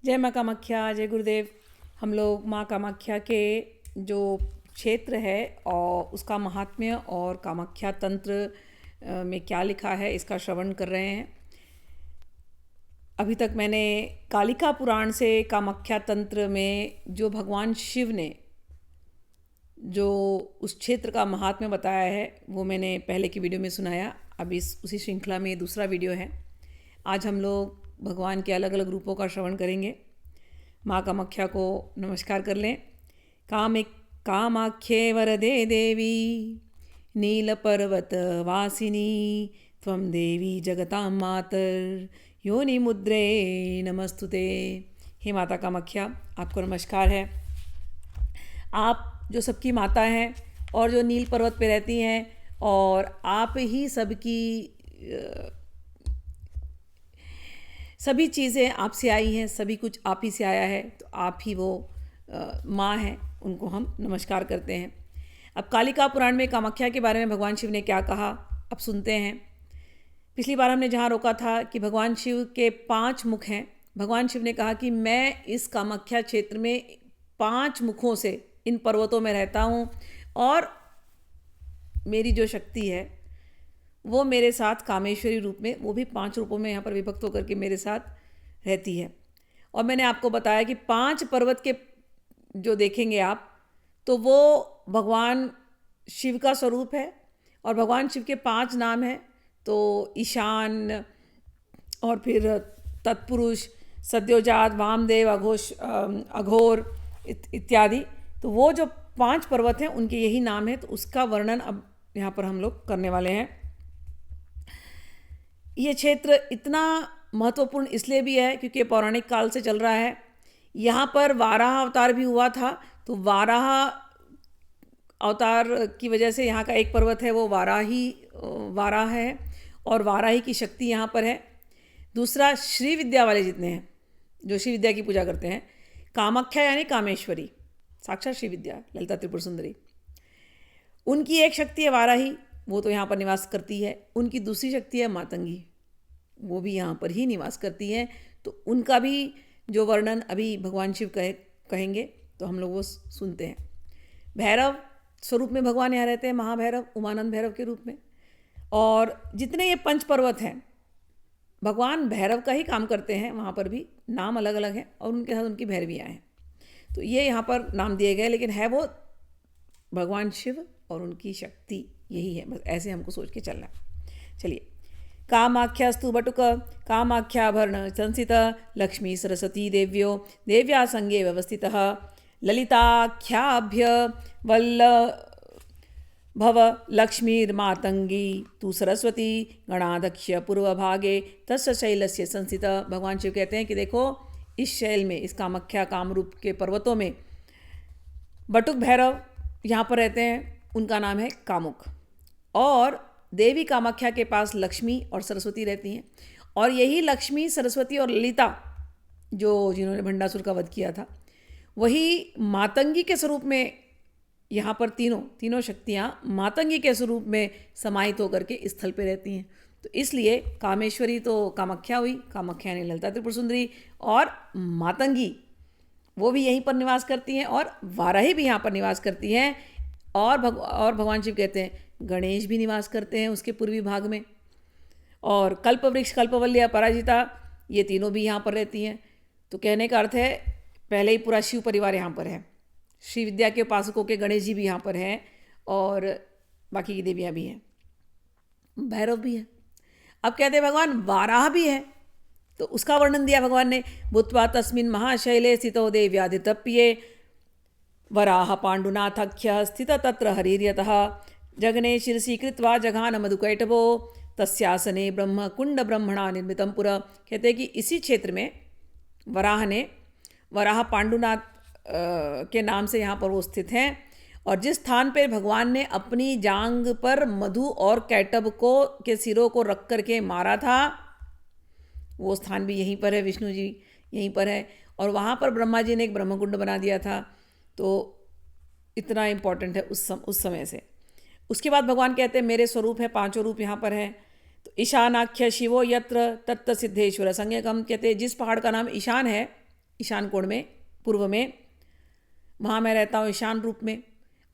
जय माँ कामाख्या, जय गुरुदेव। हम लोग माँ कामाख्या के जो क्षेत्र है और उसका महात्म्य और कामाख्या तंत्र में क्या लिखा है इसका श्रवण कर रहे हैं। अभी तक मैंने कालिका पुराण से कामाख्या तंत्र में जो भगवान शिव ने जो उस क्षेत्र का महात्म्य बताया है वो मैंने पहले की वीडियो में सुनाया। अब उसी श्रृंखला में दूसरा वीडियो है। आज हम लोग भगवान के अलग अलग रूपों का श्रवण करेंगे। माँ कामाख्या को नमस्कार कर लें। कामाख्ये वरदे देवी नीलपर्वत वासिनी त्वं देवी जगतां मातर योनि मुद्रे नमस्तुते। हे माता कामाख्या, आपको नमस्कार है। आप जो सबकी माता हैं और जो नील पर्वत पे रहती हैं और आप ही सबकी सभी चीज़ें आपसे आई हैं, सभी कुछ आप ही से आया है, तो आप ही वो माँ हैं, उनको हम नमस्कार करते हैं। अब कालिका पुराण में कामाख्या के बारे में भगवान शिव ने क्या कहा अब सुनते हैं। पिछली बार हमने जहाँ रोका था कि भगवान शिव के 5 मुख हैं। भगवान शिव ने कहा कि मैं इस कामाख्या क्षेत्र में 5 मुखों से इन पर्वतों में रहता हूँ और मेरी जो शक्ति है वो मेरे साथ कामेश्वरी रूप में, वो भी 5 रूपों में यहाँ पर विभक्त होकर के मेरे साथ रहती है। और मैंने आपको बताया कि 5 पर्वत के जो देखेंगे आप तो वो भगवान शिव का स्वरूप है और भगवान शिव के 5 नाम हैं, तो ईशान और फिर तत्पुरुष, सद्योजात, वामदेव, अघोर इत्यादि। तो वो जो 5 पर्वत हैं उनके यही नाम है, तो उसका वर्णन अब यहाँ पर हम लोग करने वाले हैं। ये क्षेत्र इतना महत्वपूर्ण इसलिए भी है क्योंकि पौराणिक काल से चल रहा है। यहाँ पर वाराह अवतार भी हुआ था, तो वाराह अवतार की वजह से यहाँ का एक पर्वत है वो वाराह है और वाराही की शक्ति यहाँ पर है। दूसरा, श्री विद्या वाले जितने हैं जो श्री विद्या की पूजा करते हैं, कामाख्या यानी कामेश्वरी, साक्षात श्री विद्या, ललिता त्रिपुर सुंदरी, उनकी एक शक्ति है वाराही, वो तो यहाँ पर निवास करती है। उनकी दूसरी शक्ति है मातंगी, वो भी यहाँ पर ही निवास करती है। तो उनका भी जो वर्णन अभी भगवान शिव कहेंगे तो हम लोग वो सुनते हैं। भैरव स्वरूप में भगवान यहाँ रहते हैं, महाभैरव, उमानंद भैरव के रूप में। और जितने ये 5 पर्वत हैं भगवान भैरव का ही काम करते हैं, वहाँ पर भी नाम अलग अलग हैं और उनके साथ उनकी भैरवियाँ हैं। तो ये यहाँ पर नाम दिए गए, लेकिन है वो भगवान शिव और उनकी शक्ति यही है, बस ऐसे हमको सोच के चलना है। चलिए, कामाख्यास्तु बटुक कामाख्याभरण संसित लक्ष्मी सरस्वती देव्यो देव्या संगे व्यवस्थितः ललिताख्याभ्य वल्लभव लक्ष्मीर्मातंगी तु सरस्वती गणाध्यक्ष पूर्वभागे तस्य शैलस्य संसित। भगवान शिव कहते हैं कि देखो, इस शैल में, इस कामाख्या कामरूप के पर्वतों में बटुक भैरव यहाँ पर रहते हैं, उनका नाम है कामुक। और देवी कामाख्या के पास लक्ष्मी और सरस्वती रहती हैं, और यही लक्ष्मी, सरस्वती और ललिता जिन्होंने भंडासुर का वध किया था, वही मातंगी के स्वरूप में यहाँ पर तीनों शक्तियाँ मातंगी के स्वरूप में समाहित होकर के स्थल पे रहती हैं। तो इसलिए कामेश्वरी तो कामाख्या हुई, कामाख्या ने ललिता त्रिपुर सुंदरी, और मातंगी वो भी यहीं पर निवास करती हैं और वाराही भी यहाँ पर निवास करती हैं। और भगवान शिव कहते हैं गणेश भी निवास करते हैं उसके पूर्वी भाग में, और कल्पवृक्ष, कल्पवल्ली, पराजिता, ये तीनों भी यहाँ पर रहती हैं। तो कहने का अर्थ है पहले ही पूरा शिव परिवार यहाँ पर है, श्री विद्या के उपासकों के गणेश जी भी यहाँ पर हैं और बाकी की देवियाँ भी हैं, भैरव भी है। अब कहते हैं भगवान वाराह भी है, तो उसका वर्णन दिया भगवान ने। भूत्वा तस्मिन् महाशैले स्थितो देव्यादितप्ये वराह पाण्डुनाथाख्य स्थित तत्र हरिर्यतः जगने शिरसि कृत्वा जघान मधुकैटभो तस्यासने ब्रह्म कुंड ब्रह्मणा निर्मितम पुरा। कहते हैं कि इसी क्षेत्र में वराह पाण्डुनाथ के नाम से यहाँ पर वो स्थित हैं, और जिस स्थान पर भगवान ने अपनी जांग पर मधु और कैटभ के सिरों को रख करके मारा था, वो स्थान भी यहीं पर है, विष्णु जी यहीं पर है, और वहाँ पर ब्रह्मा जी ने एक ब्रह्मकुंड बना दिया था। तो इतना इम्पॉर्टेंट है उस समय से। उसके बाद भगवान कहते हैं मेरे स्वरूप है, 5 रूप यहाँ पर हैं। तो ईशानाख्य शिवो यत्र तत्त सिद्धेश्वर संज्ञकम, कहते हैं जिस पहाड़ का नाम ईशान है, ईशान कोण में, पूर्व में, वहाँ मैं रहता हूँ ईशान रूप में।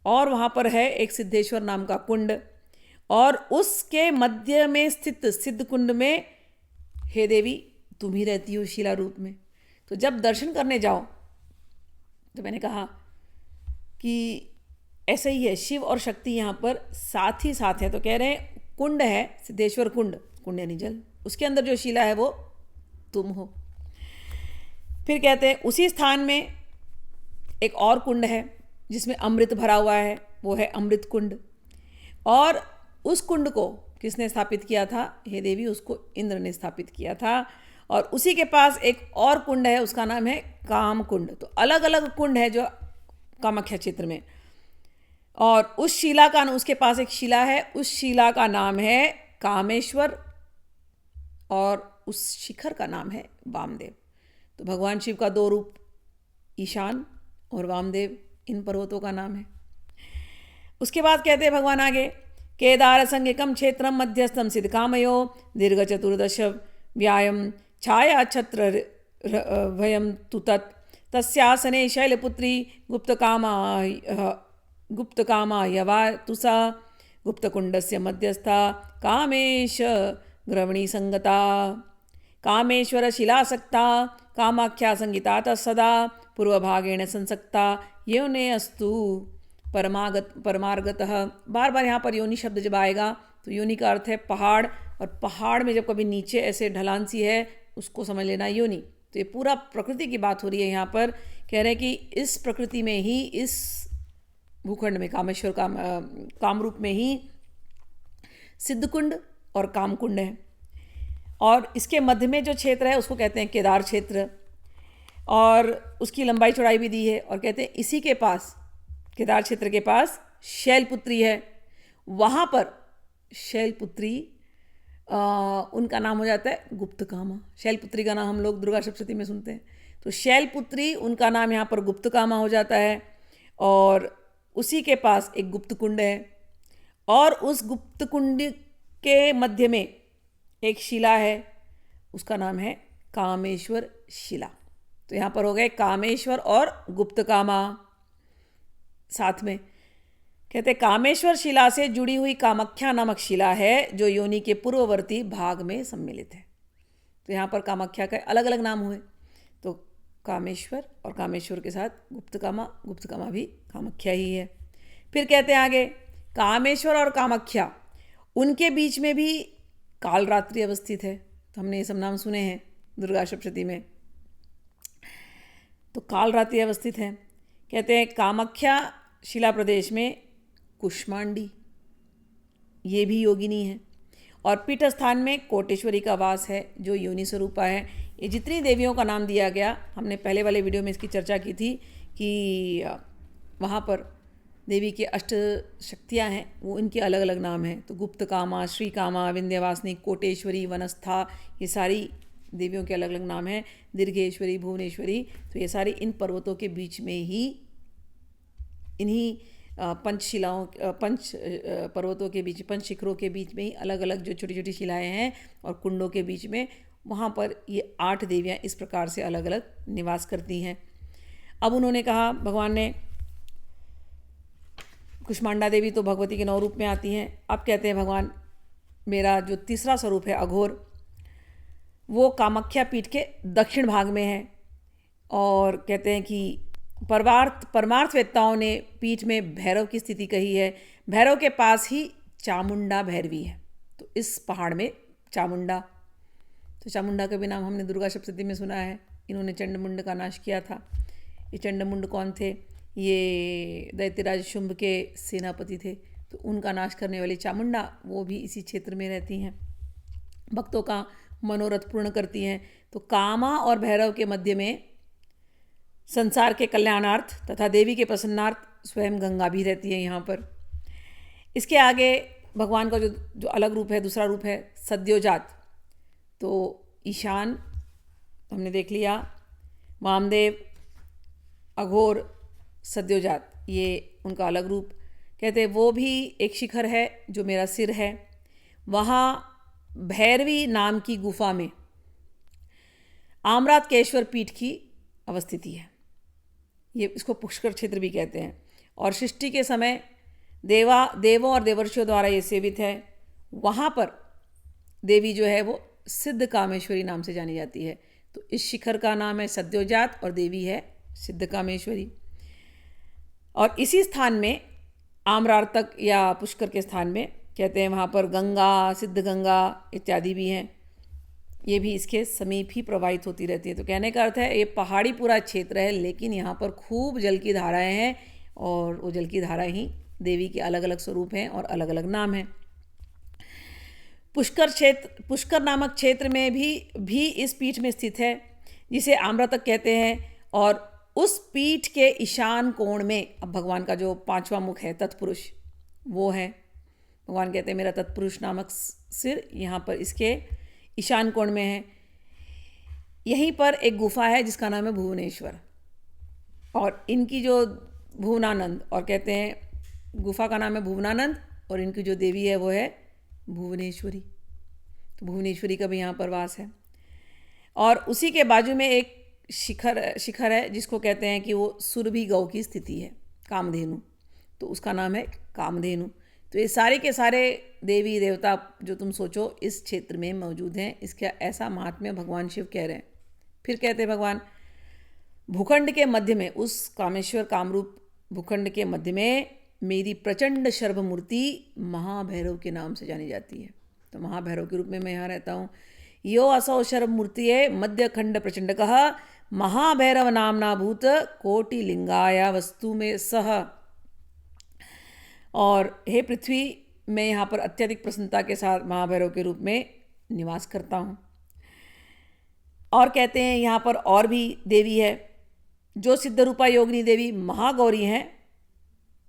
और वहाँ पर है एक सिद्धेश्वर नाम का कुंड, और उसके मध्य में स्थित सिद्ध कुंड में हे देवी तुम ही रहती हो शिला रूप में। तो जब दर्शन करने जाओ तो मैंने कहा कि ऐसा ही है, शिव और शक्ति यहाँ पर साथ ही साथ है। तो कह रहे हैं कुंड है सिद्धेश्वर कुंड, कुंड यानी जल, उसके अंदर जो शिला है वो तुम हो। फिर कहते हैं उसी स्थान में एक और कुंड है जिसमें अमृत भरा हुआ है, वो है अमृत कुंड। और उस कुंड को किसने स्थापित किया था? हे देवी, उसको इंद्र ने स्थापित किया था। और उसी के पास एक और कुंड है, उसका नाम है काम कुंड। तो अलग अलग कुंड है जो कामाख्या क्षेत्र में। और उस शिला का, उसके पास एक शिला है, उस शिला का नाम है कामेश्वर, और उस शिखर का नाम है वामदेव। तो भगवान शिव का दो रूप, ईशान और वामदेव, इन पर्वतों का नाम है। उसके बाद कहते हैं भगवान आगे, केदार संज्ञकम क्षेत्रम मध्यस्थम सिद्ध कामयो दीर्घ चतुर्दश व्यायम छाया छत्र भयम तु तत् तस्यासने शैलपुत्री गुप्तकामा यवा तुसा गुप्तकुंडस्य मध्यस्था कामेश ग्रवणी संगता कामेश्वर शिलासक्ता कामाख्या संगीता तत्सदा पूर्वभागेण संसक्ता योने अस्तु परमार्गतः। बार बार यहाँ पर योनि शब्द जब आएगा तो योनि का अर्थ है पहाड़, और पहाड़ में जब कभी नीचे ऐसे ढलान सी है उसको समझ लेना योनि। तो ये पूरा प्रकृति की बात हो रही है यहाँ पर। कह रहे हैं कि इस प्रकृति में ही, इस भूखंड में, कामेश्वर कामरूप में ही सिद्धकुंड और कामकुंड है। और इसके मध्य में जो क्षेत्र है उसको कहते हैं केदार क्षेत्र, और उसकी लंबाई चौड़ाई भी दी है। और कहते हैं इसी के पास, केदार क्षेत्र के पास शैलपुत्री है। वहाँ पर शैलपुत्री उनका नाम हो जाता है गुप्तकामा। शैलपुत्री का नाम हम लोग दुर्गा सप्तशती में सुनते हैं, तो शैलपुत्री उनका नाम यहाँ पर गुप्तकामा हो जाता है। और उसी के पास एक गुप्त कुंड है, और उस गुप्त कुंड के मध्य में एक शिला है, उसका नाम है कामेश्वर शिला। तो यहाँ पर हो गए कामेश्वर और गुप्तकामा साथ में। कहते कामेश्वर शिला से जुड़ी हुई कामाख्या नामक शिला है जो योनि के पूर्ववर्ती भाग में सम्मिलित है। तो यहाँ पर कामाख्या के अलग अलग नाम हुए, तो कामेश्वर और कामेश्वर के साथ गुप्तकामा, गुप्तकामा भी कामाख्या ही है। फिर कहते हैं आगे, कामेश्वर और कामाख्या, उनके बीच में भी कालरात्रि अवस्थित है। तो हमने ये सब नाम सुने हैं दुर्गा सप्तशती में। तो कालरात्रि अवस्थित है। कहते हैं कामाख्या शिला प्रदेश में कुष्मांडी, ये भी योगिनी है। और पीठ स्थान में कोटेश्वरी का वास है जो योनि स्वरूपा है। ये जितनी देवियों का नाम दिया गया, हमने पहले वाले वीडियो में इसकी चर्चा की थी कि वहाँ पर देवी के अष्ट शक्तियाँ हैं, वो इनके अलग अलग नाम हैं। तो गुप्तकामा, श्रीकामा, विंध्यवासिनी, कोटेश्वरी, वनस्था, ये सारी देवियों के अलग अलग नाम हैं। दीर्घेश्वरी, भुवनेश्वरी। तो ये सारी इन पर्वतों के बीच में ही, इन्हीं पंचशिलाओं, पंच पर्वतों के बीच, पंच शिखरों के बीच में ही अलग अलग जो छोटी छोटी शिलाएं हैं और कुंडों के बीच में, वहाँ पर ये 8 देवियाँ इस प्रकार से अलग अलग निवास करती हैं। अब उन्होंने कहा, भगवान ने, कुष्मांडा देवी तो भगवती के 9 रूप में आती हैं। अब कहते हैं भगवान, मेरा जो तीसरा स्वरूप है अघोर, वो कामाख्या पीठ के दक्षिण भाग में है। और कहते हैं कि परमार्थवेत्ताओं ने पीठ में भैरव की स्थिति कही है। भैरव के पास ही चामुंडा भैरवी है। तो इस पहाड़ में चामुंडा, तो चामुंडा का भी नाम हमने दुर्गा सप्तशती में सुना है। इन्होंने चंडमुंड का नाश किया था। ये चंडमुंड कौन थे? ये दैत्यराज शुंभ के सेनापति थे। तो उनका नाश करने वाली चामुंडा, वो भी इसी क्षेत्र में रहती हैं, भक्तों का मनोरथ पूर्ण करती हैं। तो कामा और भैरव के मध्य में संसार के कल्याणार्थ तथा देवी के प्रसन्नार्थ स्वयं गंगा भी रहती है यहाँ पर। इसके आगे भगवान का जो अलग रूप है, दूसरा रूप है सद्योजात। तो ईशान हमने देख लिया, वामदेव, अघोर, सद्योजात, ये उनका अलग रूप। कहते हैं वो भी एक शिखर है जो मेरा सिर है। वहाँ भैरवी नाम की गुफा में आम्रात केश्वर पीठ की अवस्थिति है। ये इसको पुष्कर क्षेत्र भी कहते हैं। और सृष्टि के समय देवों और देवर्षियों द्वारा ये सेवित है। वहाँ पर देवी जो है वो सिद्ध कामेश्वरी नाम से जानी जाती है। तो इस शिखर का नाम है सद्योजात और देवी है सिद्ध कामेश्वरी। और इसी स्थान में आम्रार्तक या पुष्कर के स्थान में कहते हैं वहाँ पर गंगा, सिद्ध गंगा इत्यादि भी हैं। ये भी इसके समीप ही प्रवाहित होती रहती है। तो कहने का अर्थ है ये पहाड़ी पूरा क्षेत्र है, लेकिन यहाँ पर खूब जल की धाराएं हैं और वो जल की धारा ही देवी के अलग अलग स्वरूप हैं और अलग अलग नाम हैं। पुष्कर नामक क्षेत्र में भी इस पीठ में स्थित है जिसे आम्रतक कहते हैं। और उस पीठ के ईशान कोण में अब भगवान का जो 5वां मुख है तत्पुरुष वो है। भगवान कहते हैं मेरा तत्पुरुष नामक सिर यहाँ पर इसके ईशान कोण में है। यहीं पर एक गुफा है जिसका नाम है भुवनेश्वर। और इनकी जो भुवनानंद, और कहते हैं गुफा का नाम है भुवनानंद और इनकी जो देवी है वो है भुवनेश्वरी। तो भुवनेश्वरी का भी यहाँ पर वास है। और उसी के बाजू में एक शिखर है जिसको कहते हैं कि वो सुरभि गौ की स्थिति है, कामधेनु। तो उसका नाम है कामधेनु। तो ये सारे के सारे देवी देवता जो तुम सोचो इस क्षेत्र में मौजूद हैं। इसका ऐसा महात्म्य भगवान शिव कह रहे हैं। फिर कहते हैं भगवान भूखंड के मध्य में, उस कामेश्वर कामरूप भूखंड के मध्य में मेरी प्रचंड शर्भ मूर्ति महाभैरव के नाम से जानी जाती है। तो महाभैरव के रूप में मैं यहाँ रहता हूँ। यो असौ शर्भ मूर्ति है मध्य खंड प्रचंड कहा महाभैरव नामना भूत कोटि लिंगाया वस्तु में सह। और हे पृथ्वी, मैं यहाँ पर अत्यधिक प्रसन्नता के साथ महाभैरव के रूप में निवास करता हूँ। और कहते हैं यहाँ पर और भी देवी है जो सिद्ध रूपा योगिनी देवी महागौरी हैं।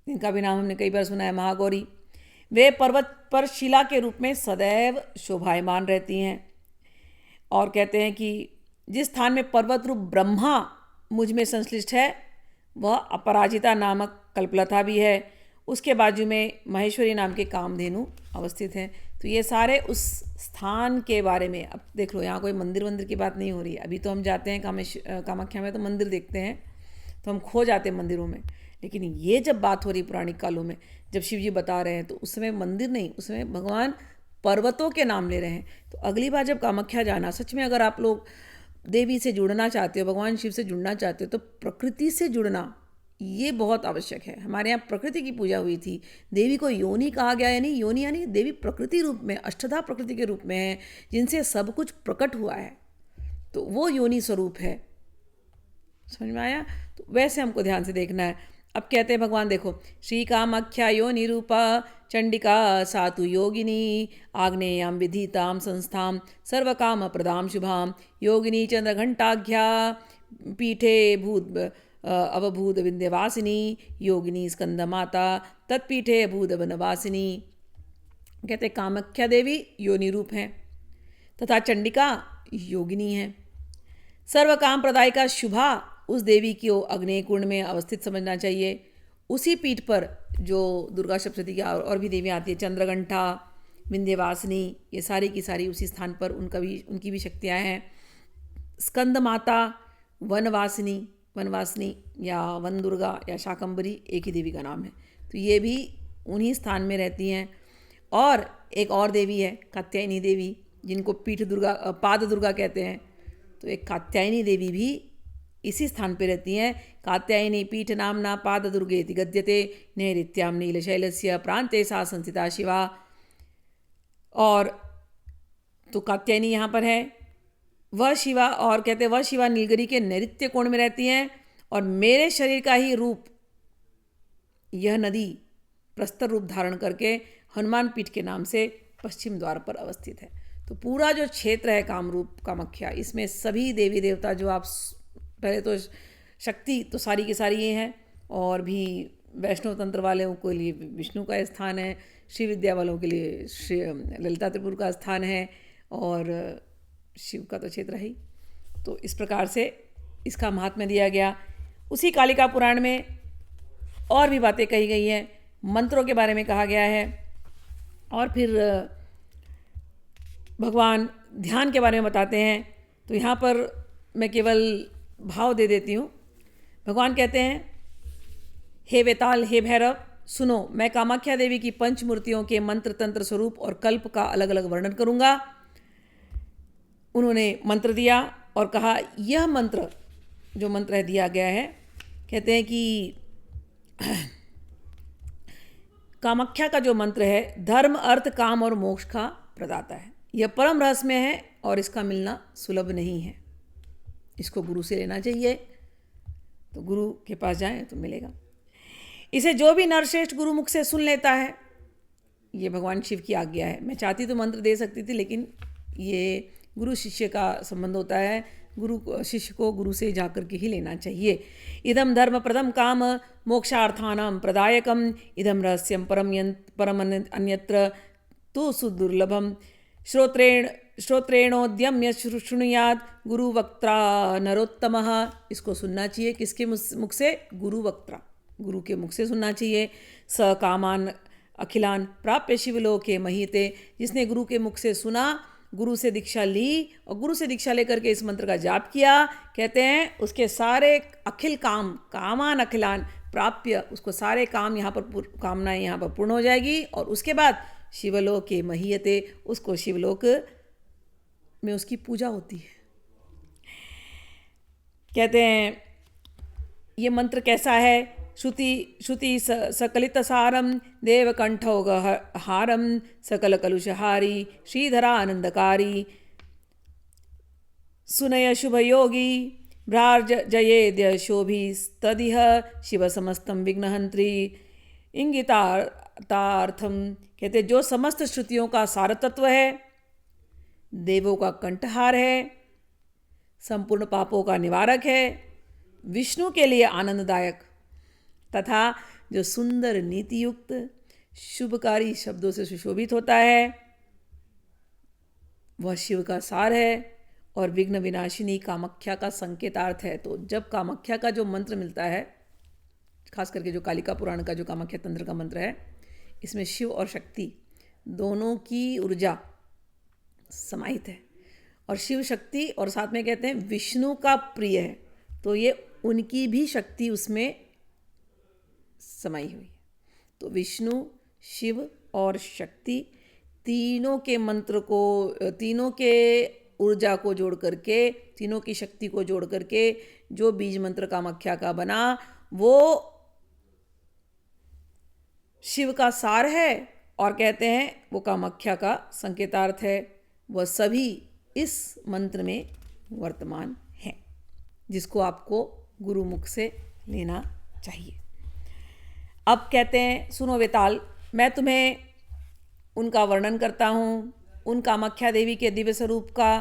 इनका भी नाम हमने कई बार सुना है, महागौरी। वे पर्वत पर शिला के रूप में सदैव शोभायमान रहती हैं। और कहते हैं कि जिस स्थान में पर्वत रूप ब्रह्मा मुझ में संश्लिष्ट है वह अपराजिता नामक कल्पलता भी है। उसके बाजू में महेश्वरी नाम के कामधेनु अवस्थित हैं। तो ये सारे उस स्थान के बारे में। अब देख लो, यहाँ कोई मंदिर की बात नहीं हो रही है। अभी तो हम जाते हैं कामाख्या में तो मंदिर देखते हैं तो हम खो जाते हैं मंदिरों में। लेकिन ये जब बात हो रही पौराणिक कालों में, जब शिव जी बता रहे हैं तो उस समय मंदिर नहीं, उसमें भगवान पर्वतों के नाम ले रहे हैं। तो अगली बार जब कामाख्या जाना, सच में अगर आप लोग देवी से जुड़ना चाहते हो, भगवान शिव से जुड़ना चाहते हो, तो प्रकृति से जुड़ना ये बहुत आवश्यक है। हमारे यहाँ प्रकृति की पूजा हुई थी। देवी को योनि कहा गया, यानी योनि यानी देवी प्रकृति रूप में, अष्टधा प्रकृति के रूप में है जिनसे सब कुछ प्रकट हुआ है। तो वो योनि स्वरूप है। समझ में आया? तो वैसे हमको ध्यान से देखना है। अब कहते हैं भगवान देखो, श्री कामाख्या योनि रूपा चंडिका सातु योगिनी आग्नेयाम विधिताम संस्थाम सर्वकाम प्रदाम शुभाम योगिनी चंद्रघंटाघ्या पीठे भूत अवभूत विंध्यवासिनी योगिनी स्कंद माता तत्पीठे अभूत वनवासिनी। कहते कामाख्या देवी योनि रूप हैं तथा चंडिका योगिनी है। सर्व काम प्रदायिका शुभा उस देवी को अग्नेय कुंड में अवस्थित समझना चाहिए। उसी पीठ पर जो दुर्गा सप्तशती की और भी देवियाँ आती है, चंद्रघंटा, विंध्यवासिनी, ये सारी की सारी उसी स्थान पर उनकी भी शक्तियाँ हैं। स्कंद माता, वनवासिनी या वन दुर्गा या शाकंभरी एक ही देवी का नाम है। तो ये भी उन्हीं स्थान में रहती हैं। और एक और देवी है कात्यायनी देवी, जिनको पाद दुर्गा कहते हैं। तो एक कात्यायनी देवी भी इसी स्थान पे रहती हैं। कात्यायनी पीठ नामना पाद दुर्गेति गद्यते नैऋत्याम नीलशैलस्य प्रांते सा संस्थिता शिवा। और तो कात्यायनी यहाँ पर है वह शिवा। और कहते हैं वह शिवा नीलगिरी के नैऋत्य कोण में रहती हैं। और मेरे शरीर का ही रूप यह नदी प्रस्तर रूप धारण करके हनुमान पीठ के नाम से पश्चिम द्वार पर अवस्थित है। तो पूरा जो क्षेत्र है कामरूप कामाख्या, इसमें सभी देवी देवता जो आप पहले तो शक्ति तो सारी की सारी ये हैं। और भी वैष्णव तंत्र वालों के लिए विष्णु का स्थान है, श्री विद्या वालों के लिए श्री ललिता त्रिपुर का स्थान है और शिव का तो क्षेत्र है ही। तो इस प्रकार से इसका महात्म्य दिया गया। उसी कालिका पुराण में और भी बातें कही गई हैं, मंत्रों के बारे में कहा गया है। और फिर भगवान ध्यान के बारे में बताते हैं। तो यहाँ पर मैं केवल भाव दे देती हूँ। भगवान कहते हैं, हे वेताल, हे भैरव, सुनो, मैं कामाख्या देवी की पंच मूर्तियों के मंत्र, तंत्र, स्वरूप और कल्प का अलग अलग वर्णन करूँगा। उन्होंने मंत्र दिया और कहा, यह मंत्र जो मंत्र है दिया गया है, कहते हैं कि कामाख्या का जो मंत्र है धर्म, अर्थ, काम और मोक्ष का प्रदाता है। यह परम रहस्यमय है और इसका मिलना सुलभ नहीं है। इसको गुरु से लेना चाहिए, तो गुरु के पास जाएं तो मिलेगा। इसे जो भी नरश्रेष्ठ गुरु मुख से सुन लेता है, ये भगवान शिव की आज्ञा है। मैं चाहती तो मंत्र दे सकती थी, लेकिन ये गुरु शिष्य का संबंध होता है। गुरु शिष्य को गुरु से जाकर के ही लेना चाहिए। इदम धर्म प्रदम काम मोक्षार्थानां प्रदायकम इदम रहस्यम परम अन्यत्र तु सुदुर्लभम श्रोत्रेणोद्यम्य शृणुयात् गुरुवक्त्रा नरोत्तमः। इसको सुनना चाहिए किसके मुख से? गुरुवक्त्रा, गुरु के मुख से सुनना चाहिए। स कामान अखिलान प्राप्य शिवलोके महीते, जिसने गुरु के मुख से सुना, गुरु से दीक्षा ली और गुरु से दीक्षा लेकर के इस मंत्र का जाप किया, कहते हैं उसके सारे अखिल काम, कामान अखिलान प्राप्य, उसको सारे काम यहाँ पर, कामनाएं यहाँ पर पूर्ण हो जाएगी। और उसके बाद शिवलोक के महीयते, उसको शिवलोक में उसकी पूजा होती है। कहते हैं ये मंत्र कैसा है? श्रुति सकलित सारम देवकंठोगहारम सकल कलुषहारी श्रीधरा आनंदकारी सुनय शुभ योगी भ्रार्ज जयेद्य शोभी तदिह शिव समस्तम विघ्नहंत्री इंगितार्थम। कहते जो समस्त श्रुतियों का सारतत्व है, देवों का कंठहार है, संपूर्ण पापों का निवारक है, विष्णु के लिए आनंददायक तथा जो सुंदर नीति युक्त शुभकारी शब्दों से सुशोभित होता है, वह शिव का सार है और विघ्न विनाशिनी कामाख्या का संकेतार्थ है। तो जब कामाख्या का जो मंत्र मिलता है, खास करके जो कालिका पुराण का जो कामाख्या तंत्र का मंत्र है, इसमें शिव और शक्ति दोनों की ऊर्जा समाहित है। और शिव शक्ति और साथ में कहते हैं विष्णु का प्रिय है, तो ये उनकी भी शक्ति उसमें समाई हुई है। तो विष्णु, शिव और शक्ति तीनों के मंत्र को, तीनों के ऊर्जा को जोड़ करके, तीनों की शक्ति को जोड़ करके जो बीज मंत्र कामाख्या का बना, वो शिव का सार है और कहते हैं वो कामाख्या का संकेतार्थ है। वह सभी इस मंत्र में वर्तमान हैं, जिसको आपको गुरुमुख से लेना चाहिए। अब कहते हैं, सुनो वेताल, मैं तुम्हें उनका वर्णन करता हूँ, उन कामाख्या देवी के दिव्य स्वरूप का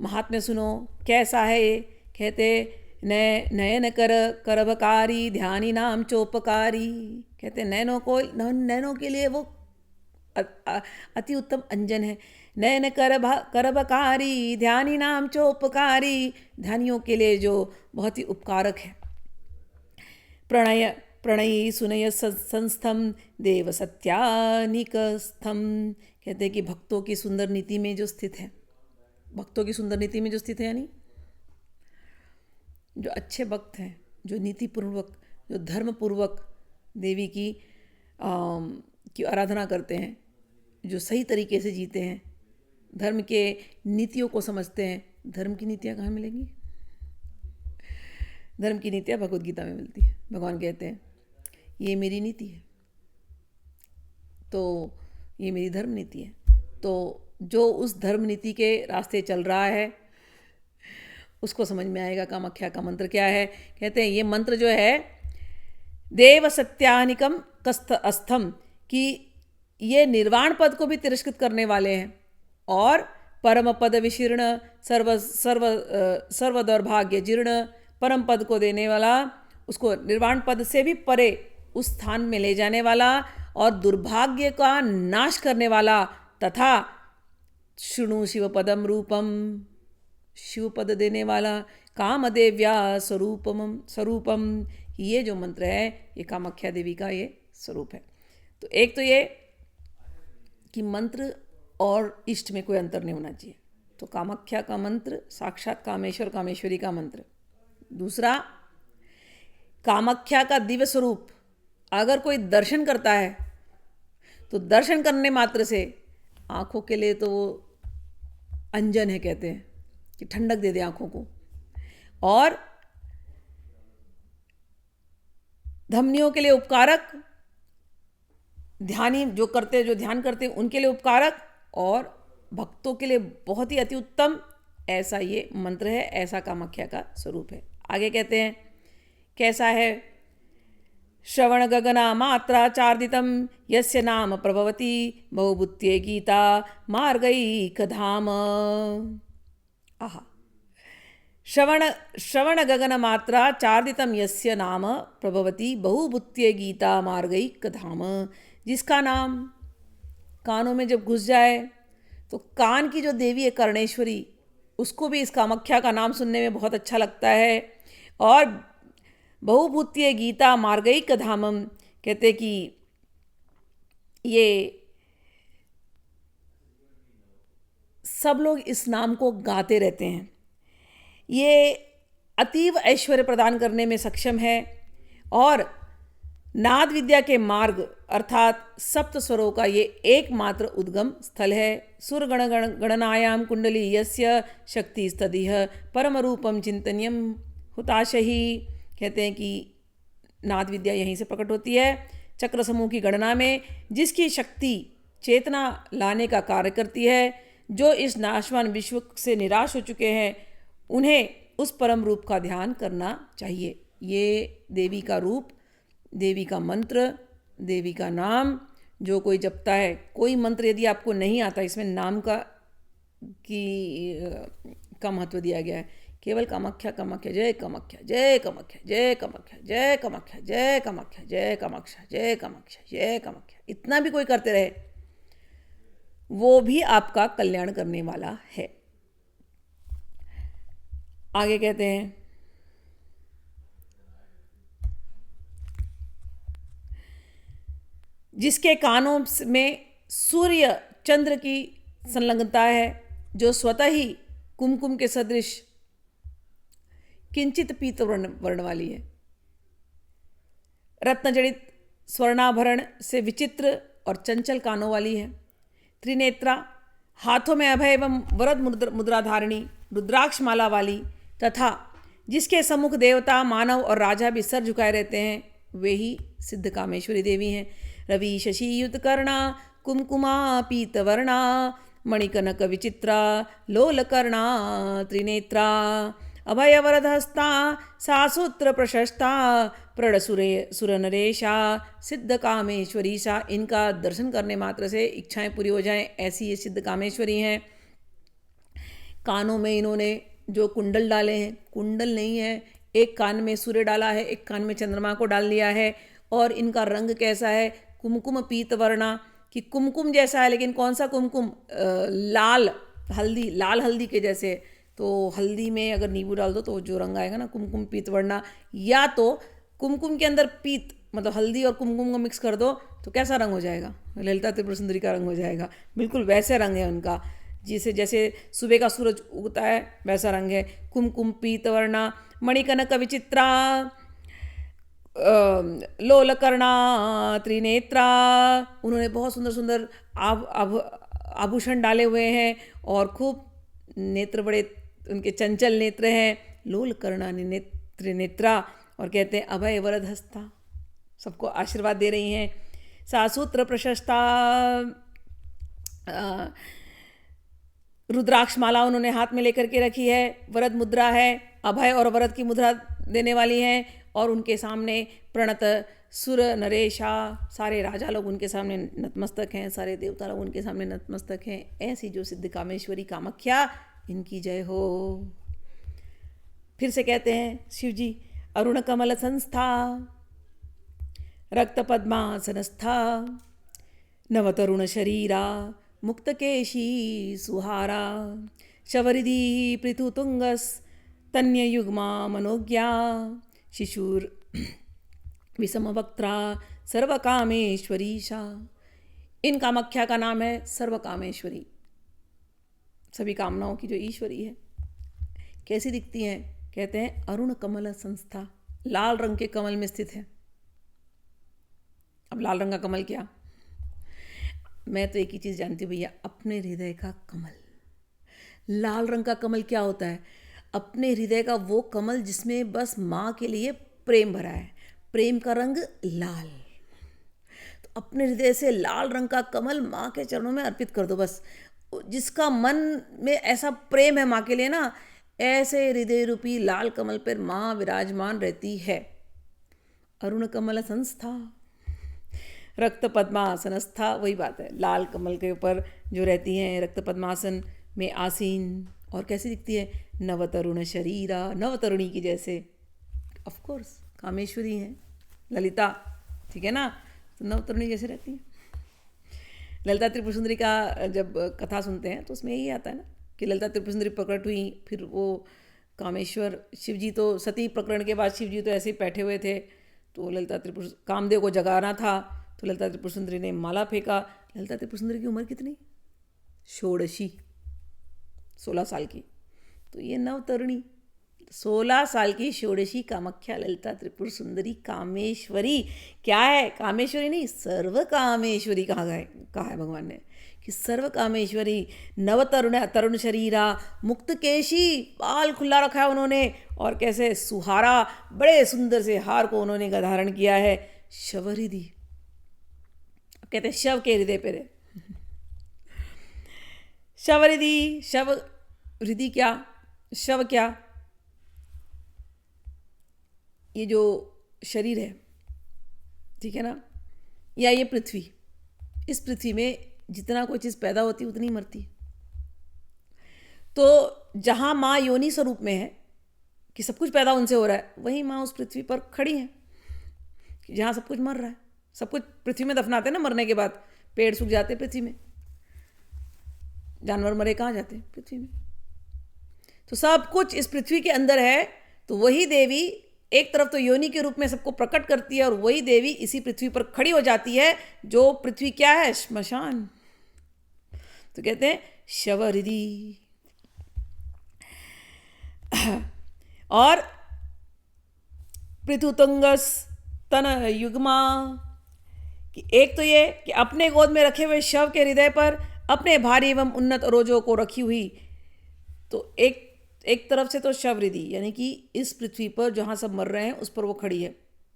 महात्म्य सुनो। कैसा है ये? कहते नयन करभकारी ध्यानी नाम चोपकारी। कहते नैनों के लिए वो अति उत्तम अंजन है। नयन करभकारी ध्यानी नाम चोपकारी, ध्यानियों के लिए जो बहुत ही उपकारक है। प्रणयी सुनय संस्थम देव सत्यानिकस्थम। कहते हैं कि भक्तों की सुंदर नीति में जो स्थित है, भक्तों की सुंदर नीति में जो स्थित है, यानी जो अच्छे भक्त हैं, जो नीतिपूर्वक, जो धर्मपूर्वक देवी की आराधना करते हैं, जो सही तरीके से जीते हैं, धर्म के नीतियों को समझते हैं। धर्म की नीतियाँ कहाँ मिलेंगी? धर्म की नीतियाँ भगवद गीता में मिलती है। भगवान कहते हैं ये मेरी नीति है, तो ये मेरी धर्म नीति है। तो जो उस धर्म नीति के रास्ते चल रहा है उसको समझ में आएगा कामाख्या का मंत्र क्या है। कहते हैं ये मंत्र जो है देव सत्यानिकम कस्थ अस्थम, कि ये निर्वाण पद को भी तिरस्कृत करने वाले हैं और परम पद विशीर्ण सर्व दौर्भाग्य जीर्ण, परम पद को देने वाला, उसको निर्वाण पद से भी परे उस स्थान में ले जाने वाला और दुर्भाग्य का नाश करने वाला, तथा शृणु शिव पदम रूपम, शिव पद देने वाला, कामदेव्या स्वरूपम। ये जो मंत्र है ये कामाख्या देवी का ये स्वरूप है। तो एक तो ये कि मंत्र और इष्ट में कोई अंतर नहीं होना चाहिए। तो कामाख्या का मंत्र साक्षात कामेश्वर कामेश्वरी का मंत्र, दूसरा, कामाख्या का दिव्य स्वरूप अगर कोई दर्शन करता है तो दर्शन करने मात्र से आँखों के लिए तो वो अंजन है, कहते हैं कि ठंडक दे दे आँखों को, और धमनियों के लिए उपकारक, ध्यानी जो करते, जो ध्यान करते हैं उनके लिए उपकारक, और भक्तों के लिए बहुत ही अति उत्तम ऐसा ये मंत्र है, ऐसा कामाख्या का स्वरूप है। आगे कहते हैं कैसा है, श्रवण गगना मात्रा चार्दितम यस्य नाम प्रभवती बहुभूत्ये गीता मार्गैकधाम। आहा, श्रवण गगन मात्रा चार्दितम यस्य नाम प्रभवती बहुभूत्ये गीता मार्गैकधाम। जिसका नाम कानों में जब घुस जाए तो कान की जो देवी है कर्णेश्वरी, उसको भी इस कामाख्या का नाम सुनने में बहुत अच्छा लगता है। और बहुभूत्ये गीता मार्गैकधामम, कहते कि ये सब लोग इस नाम को गाते रहते हैं। ये अतीव ऐश्वर्य प्रदान करने में सक्षम है और नाद विद्या के मार्ग अर्थात सप्त स्वरों का ये एकमात्र उद्गम स्थल है। सुर गणनायाम कुंडली यस्य शक्ति स्तदिह परम रूपम चिंतनीयम हुताशही। कहते हैं कि नाद विद्या यहीं से प्रकट होती है। चक्र समूह की गणना में जिसकी शक्ति चेतना लाने का कार्य करती है, जो इस नाशवान विश्व से निराश हो चुके हैं, उन्हें उस परम रूप का ध्यान करना चाहिए। ये देवी का रूप, देवी का मंत्र, देवी का नाम जो कोई जपता है, कोई मंत्र यदि आपको नहीं आता, इसमें नाम का महत्व दिया गया है। केवल कामाख्या कामाख्या जय कामाख्या जय कामाख्या जय कामाख्या जय कामाख्या जय कामाख्या जय कामाख्या जय कामाख्या जय कामाख्या, इतना भी कोई करते रहे, वो भी आपका कल्याण करने वाला है। आगे कहते हैं जिसके कानों में सूर्य चंद्र की संलग्नता है, जो स्वतः ही कुमकुम के सदृश किंचित पीत वर्ण वाली है, रत्नजड़ित स्वर्णाभरण से विचित्र और चंचल कानों वाली है, त्रिनेत्रा, हाथों में अभय एवं वरद मुद्रा धारिणी, रुद्राक्ष माला वाली, तथा जिसके सम्मुख देवता, मानव और राजा भी सर झुकाए रहते हैं, वे ही सिद्ध कामेश्वरी देवी हैं। रवि शशि युत कर्णा कुमकुमा पीत वर्णा मणिकनक विचित्रा लोल कर्णा त्रिनेत्रा अभय वरदहस्ता सासूत्र प्रशस्ता प्रण सुरनरेशा सिद्ध कामेश्वरी सा। इनका दर्शन करने मात्र से इच्छाएं पूरी हो जाएं, ऐसी ये सिद्ध कामेश्वरी हैं। कानों में इन्होंने जो कुंडल डाले हैं, कुंडल नहीं है, एक कान में सूर्य डाला है, एक कान में चंद्रमा को डाल दिया है। और इनका रंग कैसा है, कुमकुम पीत वर्णा, कि कुमकुम जैसा है, लेकिन कौन सा कुमकुम, लाल हल्दी के जैसे। तो हल्दी में अगर नींबू डाल दो तो जो रंग आएगा ना, कुमकुम पीत वर्णा, या तो कुमकुम के अंदर पीत मतलब हल्दी और कुमकुम को मिक्स कर दो तो कैसा रंग हो जाएगा, ललिता त्रिपुर सुंदरी का रंग हो जाएगा। बिल्कुल वैसे रंग है उनका, जैसे सुबह का सूरज उगता है वैसा रंग है। कुमकुम पीत वर्णा मणिकनक विचित्रा लोलकर्णा त्रिनेत्रा। उन्होंने बहुत सुंदर सुंदर आभूषण डाले हुए हैं और खूब नेत्र, बड़े उनके चंचल नेत्र हैं। लोलकर्णा त्रिनेत्रा, और कहते हैं अभय वरद हस्ता, सबको आशीर्वाद दे रही हैं। सासूत्र प्रशस्ता, रुद्राक्ष माला उन्होंने हाथ में लेकर के रखी है। वरद मुद्रा है, अभय और वरद की मुद्रा देने वाली हैं। और उनके सामने प्रणत सुर नरेशा, सारे राजा लोग उनके सामने नतमस्तक हैं, सारे देवता लोग उनके सामने नतमस्तक हैं। ऐसी जो सिद्ध कामेश्वरी कामाख्या, इनकी जय हो। फिर से कहते हैं शिव जी, अरुण कमल संस्था रक्त पद्मासनस्था नवतरुण शरीरा मुक्तकेशी सुहारा शवरिधि पृथुतुंगस तन्ययुग्मा मनोज्ञा शिशुर विषमवक्त्रा सर्वकामेश्वरीशा। इन कामाख्या का नाम है सर्वकामेश्वरी, सभी कामनाओं की जो ईश्वरी है। कैसी दिखती हैं? कहते हैं अरुण कमल संस्था, लाल रंग के कमल में स्थित है। अब लाल रंग का कमल क्या, मैं तो एक ही चीज़ जानती हूँ भैया, अपने हृदय का कमल। लाल रंग का कमल क्या होता है, अपने हृदय का वो कमल जिसमें बस माँ के लिए प्रेम भरा है, प्रेम का रंग लाल। तो अपने हृदय से लाल रंग का कमल माँ के चरणों में अर्पित कर दो बस। जिसका मन में ऐसा प्रेम है माँ के लिए ना, ऐसे हृदय रूपी लाल कमल पर माँ विराजमान रहती है। अरुण कमल संस्था, रक्त पद्मासनस्था, वही बात है, लाल कमल के ऊपर जो रहती हैं, रक्त पद्मासन में आसीन। और कैसी दिखती है, नवतरुण शरीरा, नवतरुणी की जैसे। ऑफ कोर्स कामेश्वरी हैं ललिता, ठीक है ना, तो नवतरुणी जैसे रहती हैं। ललिता त्रिपुर सुंदरी का जब कथा सुनते हैं तो उसमें यही आता है ना कि ललिता त्रिपुर सुंदरी प्रकट हुई, फिर वो कामेश्वर शिवजी, तो सती प्रकरण के बाद शिवजी तो ऐसे ही बैठे हुए थे, तो ललिता त्रिपुर कामदेव को जगाना था, तो ललिता त्रिपुर सुंदरी ने माला फेंका। ललिता त्रिपुर सुंदरी की उम्र कितनी, 16 साल की। तो ये नवतरुणी 16 साल की षोडशी कामाख्या ललिता त्रिपुर सुंदरी कामेश्वरी क्या है, कामेश्वरी नहीं, सर्व कामेश्वरी कहा है भगवान ने कि सर्व कामेश्वरी। नवतरुण, तरुण शरीरा, मुक्त केशी, बाल खुला रखा है उन्होंने, और कैसे सुहारा, बड़े सुंदर से हार को उन्होंने धारण किया है। शवहृदि, कहते हैं शव के हृदय पे शवहृदि, शव हृदय क्या, शव क्या, ये जो शरीर है, ठीक है ना, या ये पृथ्वी, इस पृथ्वी में जितना कोई चीज़ पैदा होती है उतनी मरती। तो जहाँ माँ योनि स्वरूप में है कि सब कुछ पैदा उनसे हो रहा है, वहीं माँ उस पृथ्वी पर खड़ी है जहाँ सब कुछ मर रहा है। सब कुछ पृथ्वी में दफनाते हैं ना, मरने के बाद पेड़ सूख जाते पृथ्वी में, जानवर मरे कहाँ जाते हैं, पृथ्वी में। तो सब कुछ इस पृथ्वी के अंदर है। तो वही देवी एक तरफ तो योनि के रूप में सबको प्रकट करती है, और वही देवी इसी पृथ्वी पर खड़ी हो जाती है, जो पृथ्वी क्या है, श्मशान। तो कहते हैं शवहृदि। और पृथुतुंगस तन युग्मा, कि एक तो ये कि अपने गोद में रखे हुए शव के हृदय पर अपने भारी एवं उन्नत रोजों को रखी हुई। तो एक तरफ से तो शवहृदि, यानी कि इस पृथ्वी पर जहाँ सब मर रहे हैं उस पर वो खड़ी है,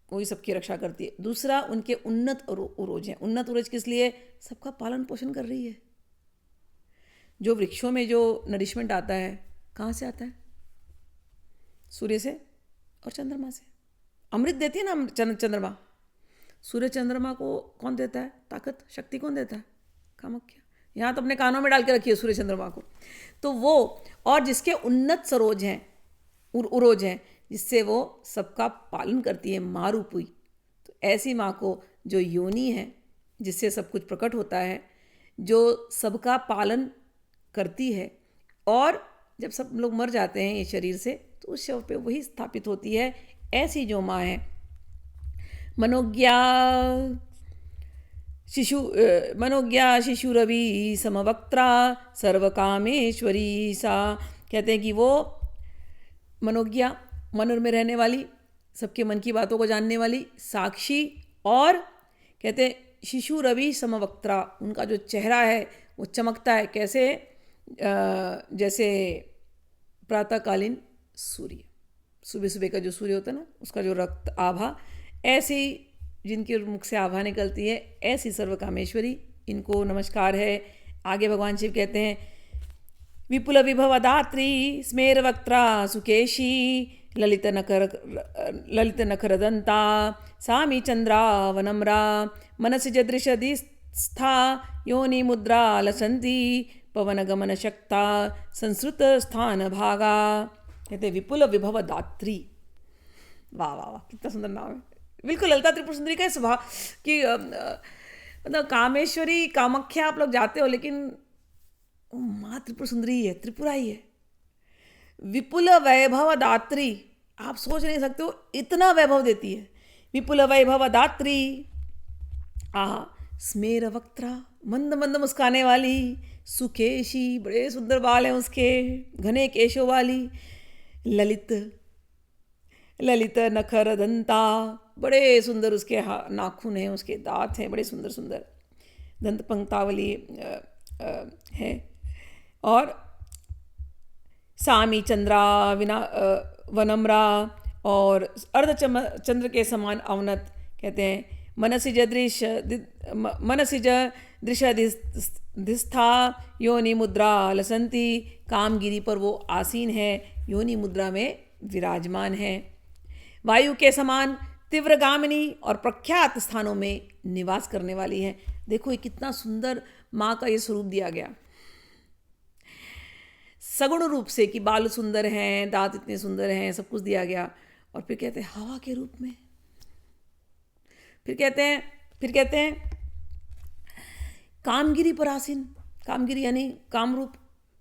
वही सबकी रक्षा करती है। दूसरा उनके उन्नत उरोज हैं। उन्नत उरोज किस लिए, सबका पालन पोषण कर रही है। जो वृक्षों में जो नरिशमेंट आता है कहाँ से आता है, सूर्य से और चंद्रमा से। अमृत देती है ना चंद्रमा, सूर्य चंद्रमा को कौन देता है, ताकत शक्ति कौन देता है, कामाख्या। यहाँ तो अपने कानों में डाल के रखी है सूर्य चंद्रमा को। तो वो, और जिसके उन्नत सरोज हैं, उरोज हैं, जिससे वो सबका पालन करती है, माँ रूप हुई। तो ऐसी माँ को जो योनि है, जिससे सब कुछ प्रकट होता है, जो सबका पालन करती है, और जब सब लोग मर जाते हैं ये शरीर से, तो उस शव पे वही स्थापित होती है। ऐसी जो माँ है, मनोज्ञा शिशुरवि समवक्त्रा सर्वकामेश्वरी सा। कहते हैं कि वो मनोज्ञा, मन में रहने वाली, सबके मन की बातों को जानने वाली, साक्षी, और कहते हैं शिशुरवि समवक्त्रा, उनका जो चेहरा है वो चमकता है कैसे, जैसे प्रातःकालीन सूर्य, सुबह सुबह का जो सूर्य होता है ना, उसका जो रक्त आभा, ऐसी जिनके मुख से आभा निकलती है, ऐसी सर्वकामेश्वरी, इनको नमस्कार है। आगे भगवान शिव कहते हैं विपुल विभव दात्री स्मेर वक्त्रा सुकेशी ललित नखरदंता सामी चंद्रा वनम्रा मनसि जदृशदिस्था योनि मुद्रा लसंती पवन गमन शक्ता संस्कृत स्थान भागा। कहते विपुल विभव दात्री, वाह वाह वाह, कितना सुंदर नाम है। बिल्कुल ललिता त्रिपुर सुंदरी का स्वभाव कि मतलब कामेश्वरी कामाख्या आप लोग जाते हो, लेकिन माँ त्रिपुर सुंदरी ही है, त्रिपुरा ही है। विपुल वैभव दात्री, आप सोच नहीं सकते हो इतना वैभव देती है। विपुल वैभव दात्री, आहा, स्मेर वक्त्रा, मंद मंद मुस्काने वाली, सुकेशी, बड़े सुंदर बाल हैं उसके, घने केशों वाली, ललित, ललित नखर दंता, बड़े सुंदर उसके नाखून हैं, उसके दांत हैं, बड़े सुंदर सुंदर। दंत पंक्तावली है। और सामी चंद्रा वनम्रा, और अर्ध चंद्र के समान अवनत। कहते हैं मनसिज दृशधिस्था योनि मुद्रा लसंती, कामगिरी पर वो आसीन है, योनि मुद्रा में विराजमान है। वायु के समान तीव्रगामिनी और प्रख्यात स्थानों में निवास करने वाली है। देखो ये कितना सुंदर माँ का ये स्वरूप दिया गया, सगुण रूप से, कि बाल सुंदर हैं, दांत इतने सुंदर हैं, सब कुछ दिया गया। और फिर कहते हैं हवा के रूप में, फिर कहते हैं कामगिरी पर आसीन। कामगिरी यानी कामरूप,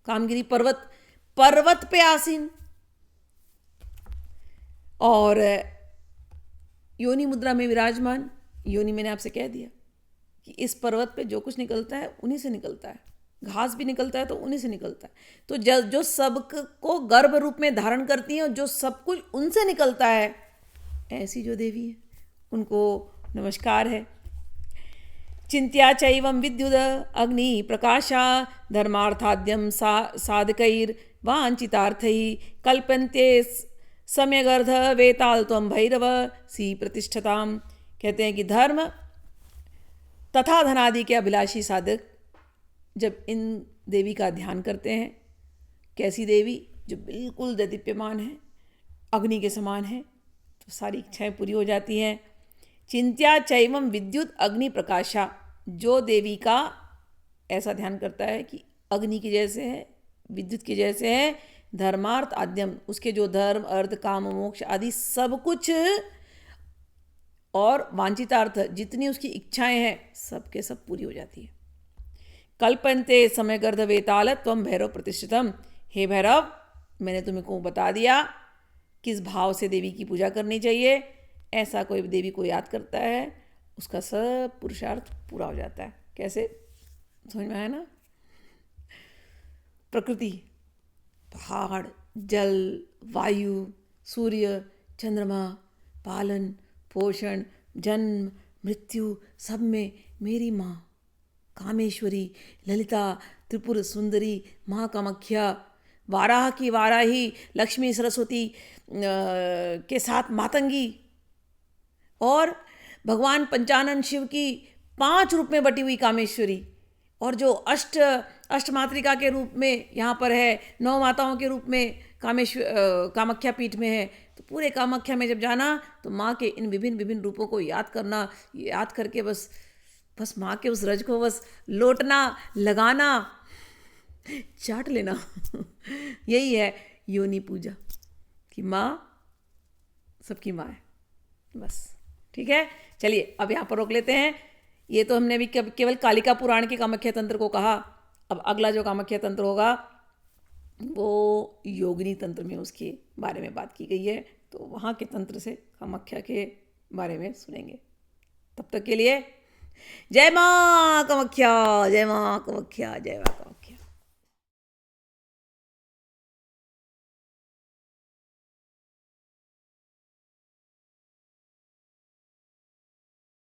कामगिरी पर्वत पे आसीन। और योनि मुद्रा में विराजमान। योनि मैंने आपसे कह दिया कि इस पर्वत पे जो कुछ निकलता है उन्हीं से निकलता है, घास भी निकलता है तो उन्हीं से निकलता है। तो जो सब को गर्भ रूप में धारण करती हैं और जो सब कुछ उनसे निकलता है, ऐसी जो देवी है उनको नमस्कार है। चिंत्या चैवं विद्युद अग्नि प्रकाशा, धर्मार्थाद्यम साधकैर वांछितार्थैः, कल्पन्ते सम्यगर्ध वेताल त्वं भैरव सी प्रतिष्ठताम। कहते हैं कि धर्म तथा धनादि के अभिलाषी साधक जब इन देवी का ध्यान करते हैं, कैसी देवी, जो बिल्कुल दैदीप्यमान है, अग्नि के समान है, तो सारी इच्छाएं पूरी हो जाती हैं। चिंत्या चैवम विद्युत अग्नि प्रकाशा, जो देवी का ऐसा ध्यान करता है कि अग्नि के जैसे है, विद्युत के जैसे है, धर्मार्थ आद्यम, उसके जो धर्म अर्थ काम मोक्ष आदि सब कुछ, और वांछितार्थ जितनी उसकी इच्छाएं हैं सब के सब पूरी हो जाती है। कल्पन्ते समयगर्ध वेताल त्वं भैरव प्रतिष्ठितम। हे भैरव, मैंने तुमको बता दिया किस भाव से देवी की पूजा करनी चाहिए। ऐसा कोई देवी को याद करता है, उसका सब पुरुषार्थ पूरा हो जाता है। कैसे, समझ में आया ना? प्रकृति, पहाड़, जल, वायु, सूर्य, चंद्रमा, पालन पोषण, जन्म मृत्यु, सब में मेरी माँ कामेश्वरी, ललिता, त्रिपुर सुंदरी, माँ कामाख्या, वाराह की वाराही, लक्ष्मी सरस्वती के साथ मातंगी, और भगवान पंचानन शिव की 5 रूप में बटी हुई कामेश्वरी, और जो अष्ट मातृका के रूप में यहाँ पर है, 9 माताओं के रूप में कामाख्या पीठ में है। तो पूरे कामाख्या में जब जाना तो माँ के इन विभिन्न रूपों को याद करना, याद करके बस माँ के उस रज को बस लोटना, लगाना, चाट लेना। यही है योनि पूजा, कि माँ सबकी माँ है, बस। ठीक है, चलिए अब यहाँ पर रोक लेते हैं। ये तो हमने भी केवल कालिका पुराण के कामाख्या तंत्र को कहा। अब अगला जो कामाख्या तंत्र होगा वो योगिनी तंत्र में उसके बारे में बात की गई है, तो वहाँ के तंत्र से कामाख्या के बारे में सुनेंगे। तब तक के लिए जय माँ कामाख्या, जय माँ कामाख्या, जय माँ कामाख्या।